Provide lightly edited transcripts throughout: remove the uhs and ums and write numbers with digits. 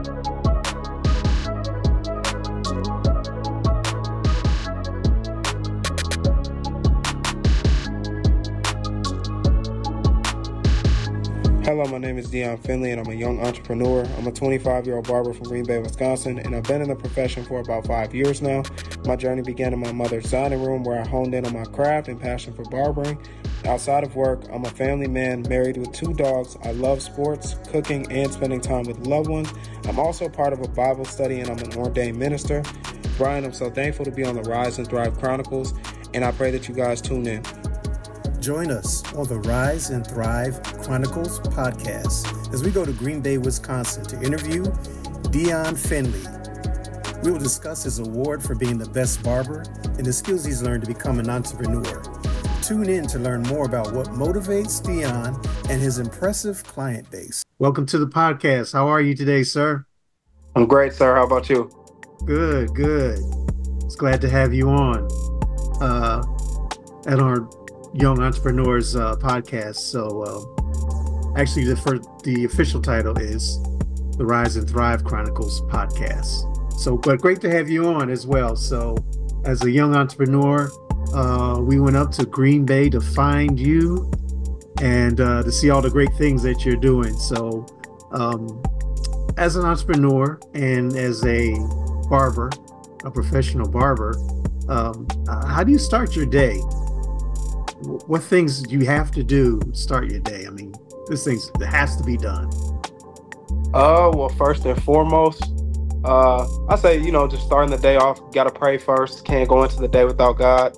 Hello, my name is Deion Finley, and I'm a young entrepreneur. I'm a 25-year-old barber from Green Bay, Wisconsin, and I've been in the profession for about 5 years now. My journey began in my mother's dining room, where I honed in on my craft and passion for barbering. Outside of work, I'm a family man, married with 2 dogs. I love sports, cooking, and spending time with loved ones. I'm also part of a Bible study, and I'm an ordained minister. Brian, I'm so thankful to be on the Rise and Thrive Chronicles, and I pray that you guys tune in. Join us on the Rise and Thrive Chronicles podcast as we go to Green Bay, Wisconsin to interview Deion Finley. We will discuss his award for being the best barber and the skills he's learned to become an entrepreneur. Tune in to learn more about what motivates Deion and his impressive client base. Welcome to the podcast. How are you today, sir? I'm great, sir. How about you? Good. It's glad to have you on at our Young Entrepreneurs podcast. So actually the official title is the Rise and Thrive Chronicles podcast. So, but great to have you on as well. So as a young entrepreneur, we went up to Green Bay to find you and to see all the great things that you're doing. So as an entrepreneur and as a barber, a professional barber, how do you start your day? What things do you have to do to start your day? I mean, this thing has to be done. Well, first and foremost, I say, just starting the day off, got to pray first. Can't go into the day without God.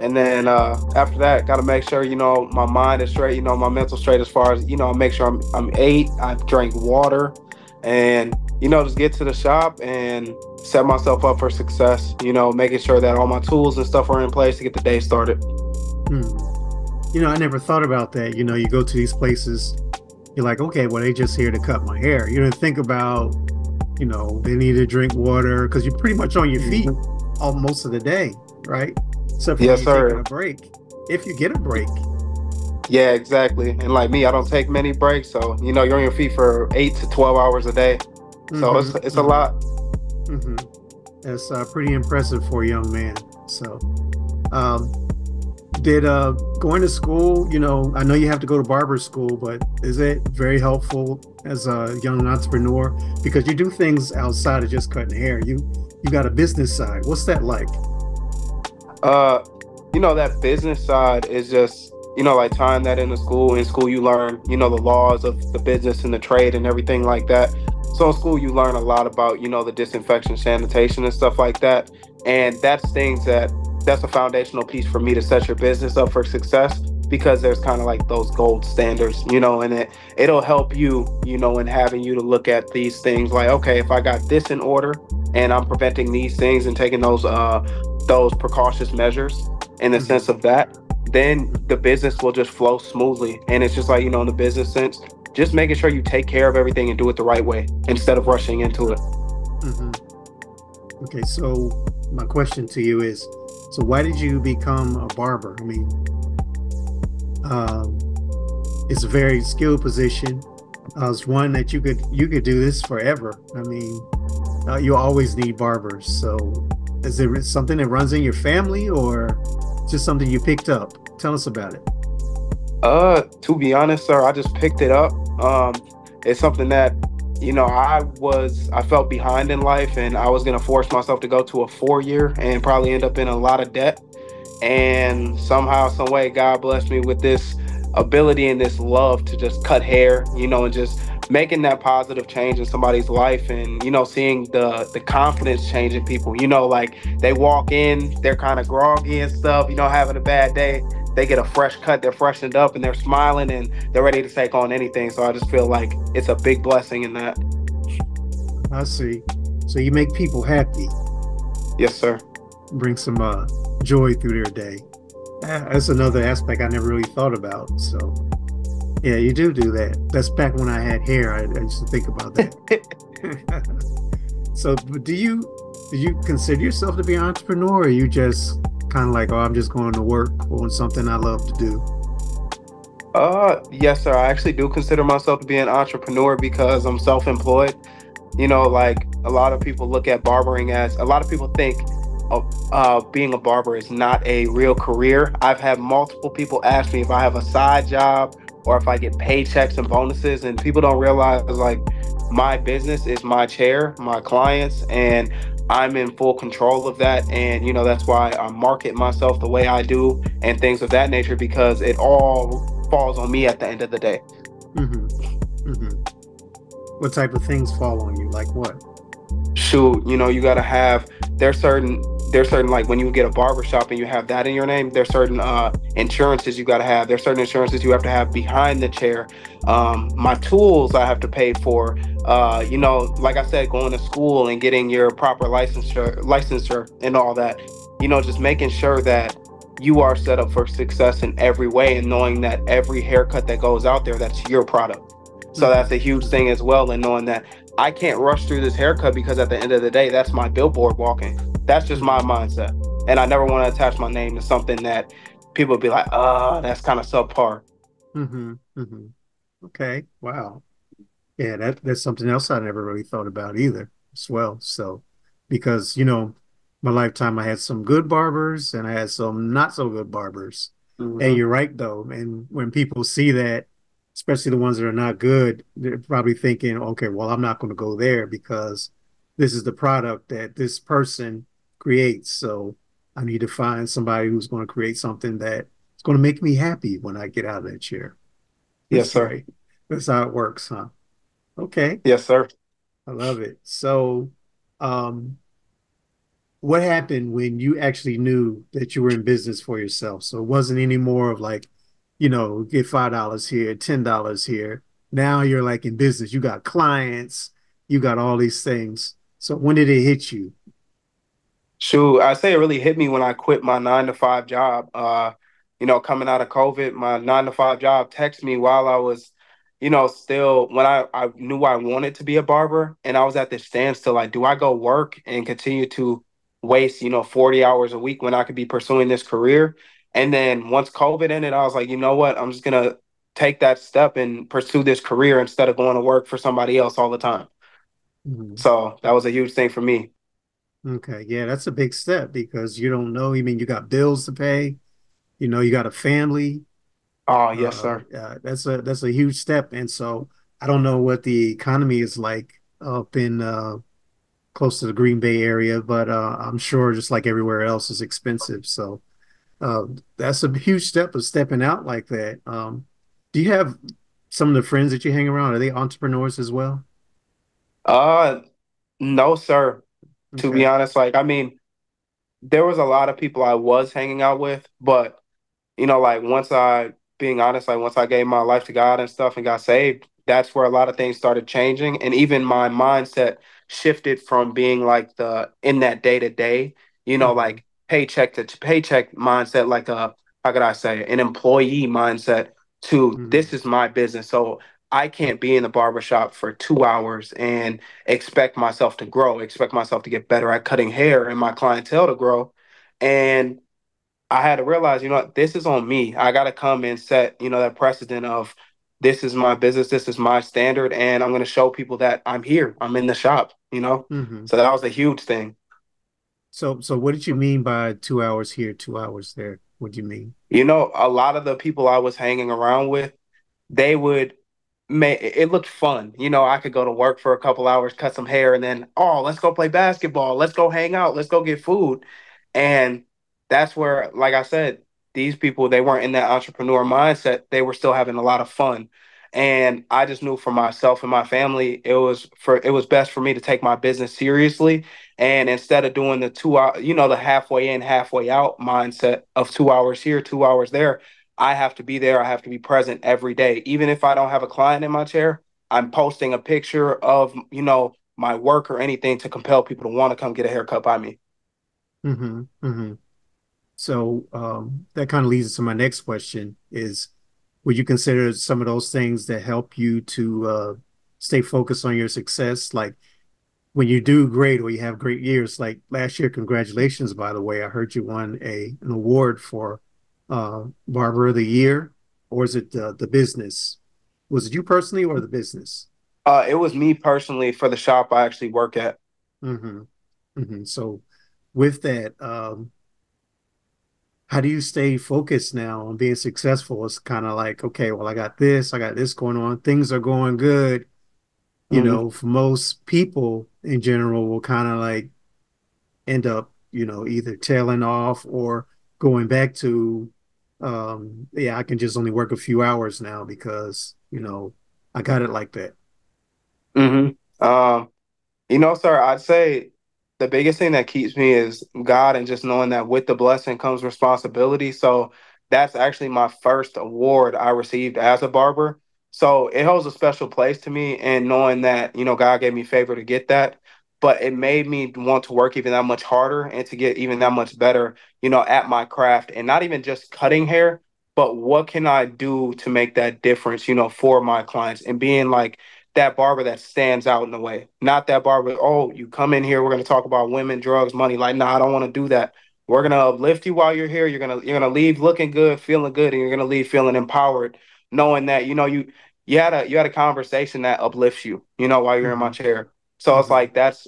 And then after that, got to make sure, my mind is straight, my mental straight as far as, make sure I'm ate, I drink water, and, just get to the shop and set myself up for success, making sure that all my tools and stuff are in place to get the day started. I never thought about that. You go to these places, you're like, okay, well, they just here to cut my hair. You don't think about, they need to drink water because you're pretty much on your feet all most of the day, right? Except for yes, sir. Taking a break, if you get a break. Yeah, exactly. And like me, I don't take many breaks, so you're on your feet for 8 to 12 hours a day. So it's a lot. That's pretty impressive for a young man. So, did going to school, I know you have to go to barber school, but is it very helpful as a young entrepreneur? Because you do things outside of just cutting hair. You got a business side. What's that like? That business side is just, like tying that into school. In school, you learn, the laws of the business and the trade and everything like that. So in school, you learn a lot about, the disinfection, sanitation and stuff like that. And that's a foundational piece for me to set your business up for success, because there's kind of like those gold standards, and it'll help you, in having you to look at these things like, okay, if I got this in order and I'm preventing these things and taking those precautious measures in the sense of that, then the business will just flow smoothly. And it's just like, in the business sense, just making sure you take care of everything and do it the right way instead of rushing into it. Okay, so my question to you is, so why did you become a barber? I mean, it's a very skilled position. It's one that you could do this forever. I mean, you always need barbers. So is it something that runs in your family or just something you picked up? Tell us about it. To be honest, sir, I just picked it up. It's something that, I felt behind in life, and I was going to force myself to go to a 4-year and probably end up in a lot of debt. And somehow, some way, God blessed me with this ability and this love to just cut hair, and just making that positive change in somebody's life, and, seeing the confidence change in people, like they walk in, they're kind of groggy and stuff, having a bad day. They get a fresh cut, they're freshened up, and they're smiling, and they're ready to take on anything. So I just feel like it's a big blessing in that. I see. So you make people happy. Yes, sir. Bring some joy through their day. That's another aspect I never really thought about. So yeah, you do that. That's back when I had hair. I used to think about that. So do you consider yourself to be an entrepreneur, or are you just kind of like, oh, I'm just going to work on something I love to do? Yes, sir. I actually do consider myself to be an entrepreneur because I'm self-employed. Like a lot of people look at barbering as a lot of people think of being a barber is not a real career. I've had multiple people ask me if I have a side job or if I get paychecks and bonuses, and people don't realize like my business is my chair, my clients, and I'm in full control of that. And that's why I market myself the way I do and things of that nature, because it all falls on me at the end of the day. Mm-hmm. Mm-hmm. What type of things fall on you? Like what? Shoot, you gotta have there's certain like when you get a barber shop and you have that in your name, there's certain insurances you gotta have. There's certain insurances you have to have behind the chair. My tools I have to pay for. Like I said, going to school and getting your proper licensure and all that. Just making sure that you are set up for success in every way, and knowing that every haircut that goes out there, that's your product. So Mm-hmm. that's a huge Mm-hmm. thing as well, and knowing that I can't rush through this haircut, because at the end of the day, that's my billboard walking. That's just my Mm-hmm. mindset. And I never want to attach my name to something that people be like, that's kind of subpar. Mm-hmm. Mm-hmm. Okay. Wow. Yeah, that's something else I never really thought about either as well. So, because, my lifetime I had some good barbers and I had some not so good barbers. And Hmm. you're right though. And when people see that, especially the ones that are not good, they're probably thinking, okay, well, I'm not going to go there because this is the product that this person creates. So I need to find somebody who's going to create something that is going to make me happy when I get out of that chair. Yes, sir. Okay. That's how it works, huh? Okay. Yes, sir. I love it. So, um, what happened when you actually knew that you were in business for yourself? So it wasn't any more of like, get $5 here, $10 here. Now you're like in business. You got clients, you got all these things. So when did it hit you? Shoot, I say it really hit me when I quit my 9 to 5 job. Coming out of COVID, my 9 to 5 job texted me while I was, still when I knew I wanted to be a barber, and I was at this standstill. Like, do I go work and continue to waste, 40 hours a week when I could be pursuing this career? And then once COVID ended, I was like, you know what? I'm just gonna take that step and pursue this career instead of going to work for somebody else all the time. Mhm. So that was a huge thing for me. Okay, yeah, that's a big step because you don't know. You mean you got bills to pay, you got a family. Oh, yes, sir. That's a huge step. And so I don't know what the economy is like up in close to the Green Bay area, but I'm sure just like everywhere else is expensive. So uh, that's a huge step of stepping out like that. Do you have some of the friends that you hang around? Are they entrepreneurs as well? Uh, no, sir. To be Okay. honest, like, I mean, there was a lot of people I was hanging out with, but like being honest, like once I gave my life to God and stuff and got saved, that's where a lot of things started changing. And even my mindset shifted from being like in that day to day, Hmm. like paycheck to paycheck mindset, like how could I say, an employee mindset, to Hmm. this is my business. So I can't be in the barbershop for 2 hours and expect myself to grow, expect myself to get better at cutting hair and my clientele to grow. And I had to realize, this is on me. I got to come and set, that precedent of this is my business, this is my standard, and I'm going to show people that I'm here, I'm in the shop. Hmm. So that was a huge thing. So what did you mean by 2 hours here, 2 hours there? What do you mean? A lot of the people I was hanging around with, they would make it looked fun. I could go to work for a couple hours, cut some hair, and then, oh, let's go play basketball. Let's go hang out. Let's go get food. And that's where, like I said, these people, they weren't in that entrepreneur mindset. They were still having a lot of fun. And I just knew for myself and my family, it was best for me to take my business seriously. And instead of doing the 2 hour, the halfway in, halfway out mindset of 2 hours here, 2 hours there, I have to be there. I have to be present every day. Even if I don't have a client in my chair, I'm posting a picture of, my work or anything to compel people to want to come get a haircut by me. Hmm. Hmm. So that kind of leads to my next question is, would you consider some of those things that help you to stay focused on your success? Like when you do great or you have great years, like last year, congratulations, by the way. I heard you won an award for Barber of the Year, or is it the business? Was it you personally or the business? It was me personally for the shop I actually work at. Hmm. So with that, how do you stay focused now on being successful? It's kind of like, okay, well, I got this going on. Things are going good. You Hmm. know, for most people in general will kind of like end up, either tailing off or going back to, yeah, I can just only work a few hours now because, I got it like that. Hmm. Um, sir, I'd say the biggest thing that keeps me is God and just knowing that with the blessing comes responsibility. So that's actually my first award I received as a barber. So it holds a special place to me, and knowing that, God gave me favor to get that, but it made me want to work even that much harder and to get even that much better, at my craft, and not even just cutting hair, but what can I do to make that difference, for my clients, and being like that barber that stands out in a way. Not that barber, oh, you come in here, we're gonna talk about women, drugs, money. Like, nah, I don't want to do that. We're gonna uplift you while you're here. You're gonna leave looking good, feeling good, and you're gonna leave feeling empowered, knowing that, you had a conversation that uplifts you, while you're in my Hmm. chair. So it's Hmm. like that's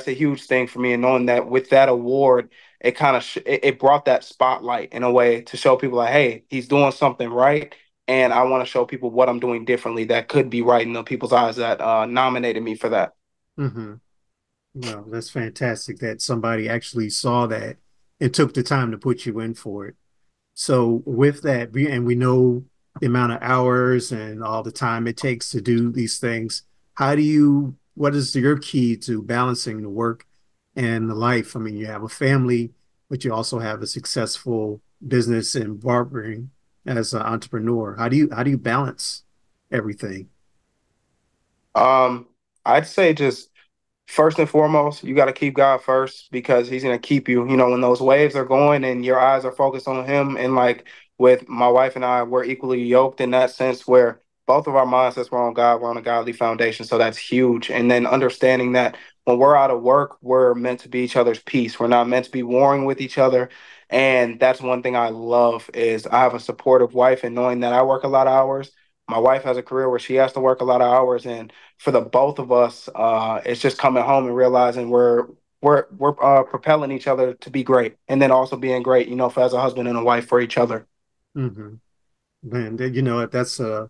a huge thing for me. And knowing that with that award, it kind of it brought that spotlight in a way to show people like, hey, he's doing something right, and I want to show people what I'm doing differently that could be right in the people's eyes that nominated me for that. Hmm. Well, that's fantastic that somebody actually saw that and took the time to put you in for it. So with that, and we know the amount of hours and all the time it takes to do these things. What is your key to balancing the work and the life? I mean, you have a family, but you also have a successful business in barbering as an entrepreneur. How do you balance everything? Um, I'd say just first and foremost, you got to keep God first because He's gonna keep you. When those waves are going and your eyes are focused on Him, and like with my wife and I, we're equally yoked in that sense where both of our mindsets were on God, we're on a godly foundation. So that's huge. And then understanding that when we're out of work, we're meant to be each other's peace. We're not meant to be warring with each other. And that's one thing I love is I have a supportive wife, and knowing that I work a lot of hours. My wife has a career where she has to work a lot of hours, and for the both of us, it's just coming home and realizing we're propelling each other to be great, and then also being great, for as a husband and a wife for each other. Hmm. And that's an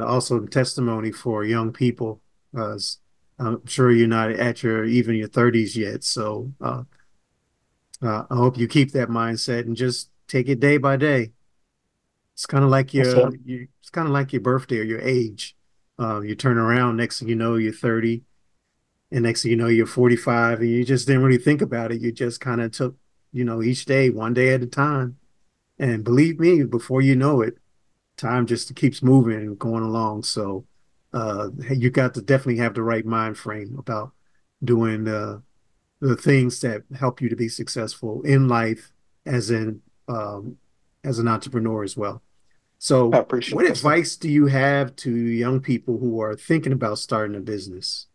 awesome testimony for young people. As I'm sure you're not at your 30s yet, so I hope you keep that mindset and just take it day by day. It's kind of like So it's kind of like your birthday or your age. You turn around, next thing you know, you're 30, and next thing you know, you're 45, and you just didn't really think about it. You just kind of took, each day, one day at a time. And believe me, before you know it, time just keeps moving and going along. So you got to definitely have the right mind frame about doing the things that help you to be successful in life as in as an entrepreneur as well. I So appreciate what that, sir. advice do you have to young people who are thinking about starting a business?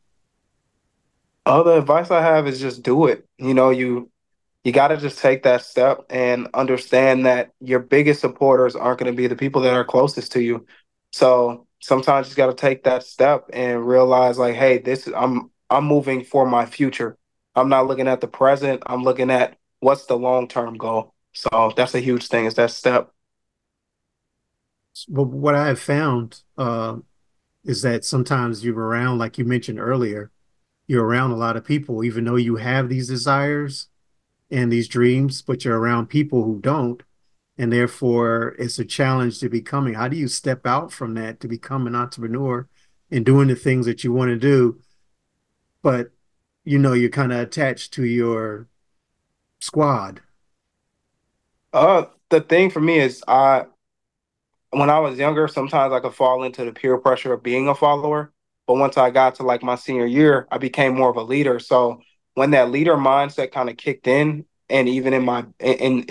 The advice I have is just do it. You got to just take that step and understand that your biggest supporters aren't going to be the people that are closest to you. So sometimes you got to take that step and realize, like, hey, I'm moving for my future. I'm not looking at the present. I'm looking at what's the long term goal. So that's a huge thing. Is that step. Well, what I have found is that sometimes you're around, like you mentioned earlier, you're around a lot of people, even though you have these desires and these dreams, but you're around people who don't. And therefore, it's a challenge to becoming. How do you step out from that to become an entrepreneur and doing the things that you want to do, but you're kind of attached to your squad? The thing for me is when I was younger, sometimes I could fall into the peer pressure of being a follower. But once I got to like my senior year, I became more of a leader. So when that leader mindset kind of kicked in, and even and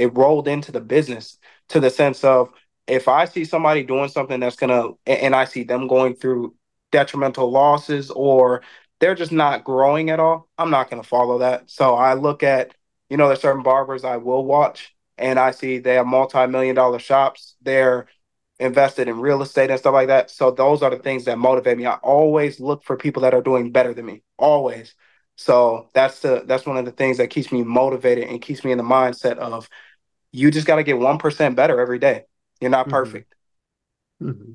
it rolled into the business to the sense of if I see somebody doing something that's gonna, and I see them going through detrimental losses or they're just not growing at all, I'm not gonna follow that. So I look at, there's certain barbers I will watch, and I see they have multi-million dollar shops. They're invested in real estate and stuff like that. So those are the things that motivate me. I always look for people that are doing better than me. Always. So that's one of the things that keeps me motivated and keeps me in the mindset of you just got to get 1% better every day. You're not Hmm. perfect. Hmm.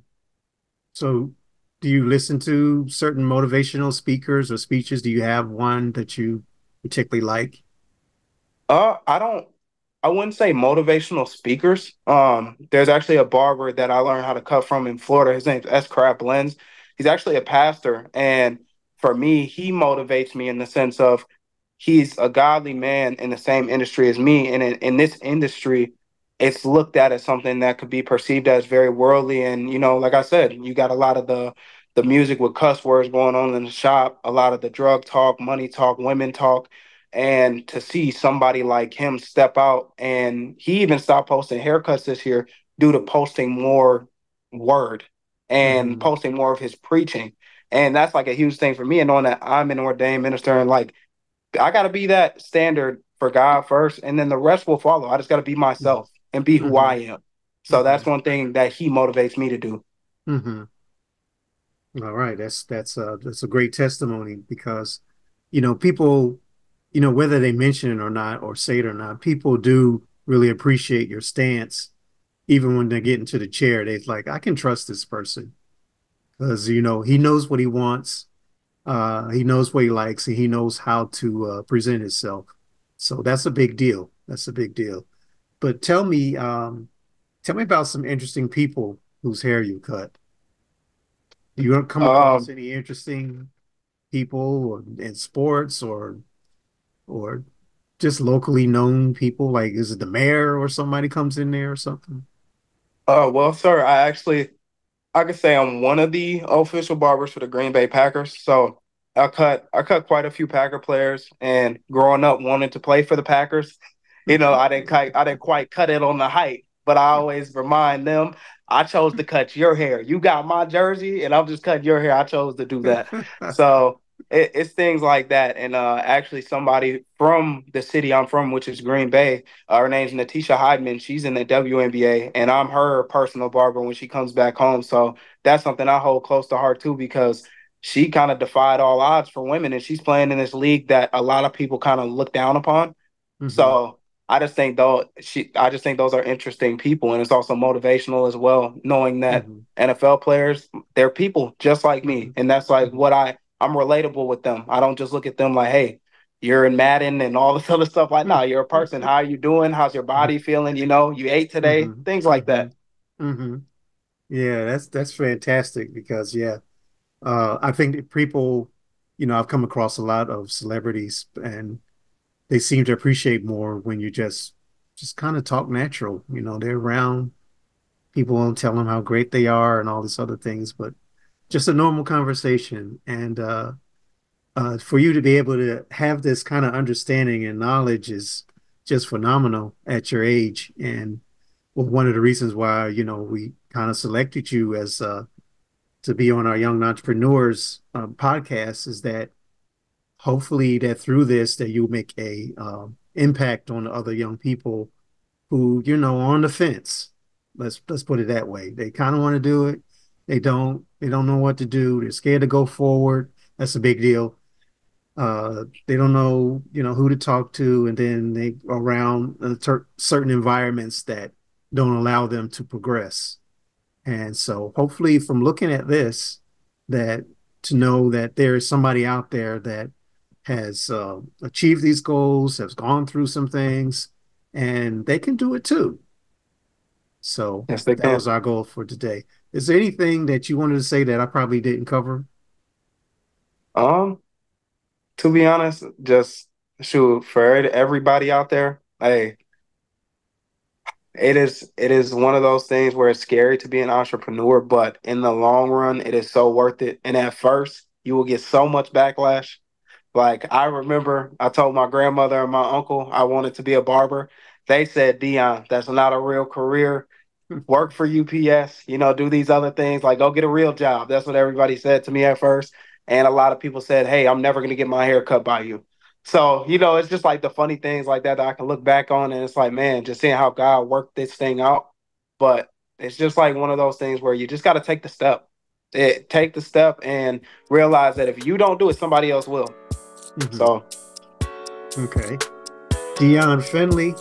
So, do you listen to certain motivational speakers or speeches? Do you have one that you particularly like? I don't. I wouldn't say motivational speakers. There's actually a barber that I learned how to cut from in Florida. His name's S. Crap Lens. He's actually a pastor, and for me, he motivates me in the sense of he's a godly man in the same industry as me, and in this industry, it's looked at as something that could be perceived as very worldly. And like I said, you got a lot of the music with cuss words going on in the shop, a lot of the drug talk, money talk, women talk, and to see somebody like him step out, and he even stopped posting haircuts this year due to posting more word and Hmm. posting more of his preaching. And that's like a huge thing for me. And knowing that I'm an ordained minister, and like I got to be that standard for God first, and then the rest will follow. I just got to be myself and be who I Hmm. am. So Hmm. that's one thing that he motivates me to do. Hmm. All right, that's a great testimony because, people, whether they mention it or not or say it or not, people do really appreciate your stance. Even when they get into the chair, they're like, I can trust this person because he knows what he wants, he knows what he likes, and he knows how to present himself. So that's a big deal. That's a big deal. But tell me about some interesting people whose hair you cut. Do you come across Um, any interesting people or in sports or just locally known people? Like, is it the mayor or somebody comes in there or something? well, sir, I could say I'm one of the official barbers for the Green Bay Packers. So I cut quite a few Packer players, and growing up wanting to play for the Packers, I didn't quite cut it on the height, but I always remind them I chose to cut your hair. You got my jersey, and I'm just cutting your hair. I chose to do that. So it's things like that. And actually, somebody from the city I'm from, which is Green Bay, her name's Natisha Hydeman. She's in the WNBA, and I'm her personal barber when she comes back home. So that's something I hold close to heart too, because she kind of defied all odds for women, and she's playing in this league that a lot of people kind of look down upon. Hmm. So I just think those are interesting people, and it's also motivational as well, knowing that Hmm. NFL players, they're people just like me, Hmm. and that's like Hmm. what I'm relatable with them. I don't just look at them like, hey, you're in Madden and all this other stuff. Like, no, you're a person. How are you doing? How's your body feeling? You ate today, Hmm. things like Hmm. that. Hmm. Yeah, that's fantastic because yeah, I think that people, I've come across a lot of celebrities and they seem to appreciate more when you just kind of talk natural. They're around people won't tell them how great they are and all these other things, but just a normal conversation. And for you to be able to have this kind of understanding and knowledge is just phenomenal at your age. And well, one of the reasons why, we kind of selected you as to be on our Young Entrepreneurs podcast is that hopefully that through this that you'll make a impact on the other young people who on the fence. Let's put it that way. They kind of want to do it. They don't know what to do. They're scared to go forward. That's a big deal. They don't know who to talk to, and then they are around certain environments that don't allow them to progress. And so hopefully from looking at this, that to know that there is somebody out there that has achieved these goals, has gone through some things, and they can do it too. So Yes, they that can. was our goal for today. Is there anything that you wanted to say that I probably didn't cover? Um, to be honest, just shoot for everybody out there. Hey, it is one of those things where it's scary to be an entrepreneur, but in the long run, it is so worth it. And at first, you will get so much backlash. Like I remember I told my grandmother and my uncle I wanted to be a barber. They said, Deion, that's not a real career. Work for UPS, do these other things, like go get a real job. That's what everybody said to me at first. And a lot of people said, hey, I'm never going to get my hair cut by you. So, it's just like the funny things like that I can look back on. And it's like, man, just seeing how God worked this thing out. But it's just like one of those things where you just got to take the step. Take the step and realize that if you don't do it, somebody else will. Mm-hmm. So, okay. Deion Finley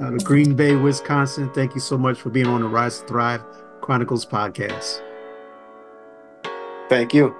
out of Green Bay, Wisconsin. Thank you so much for being on the Rise to Thrive Chronicles podcast. thank you.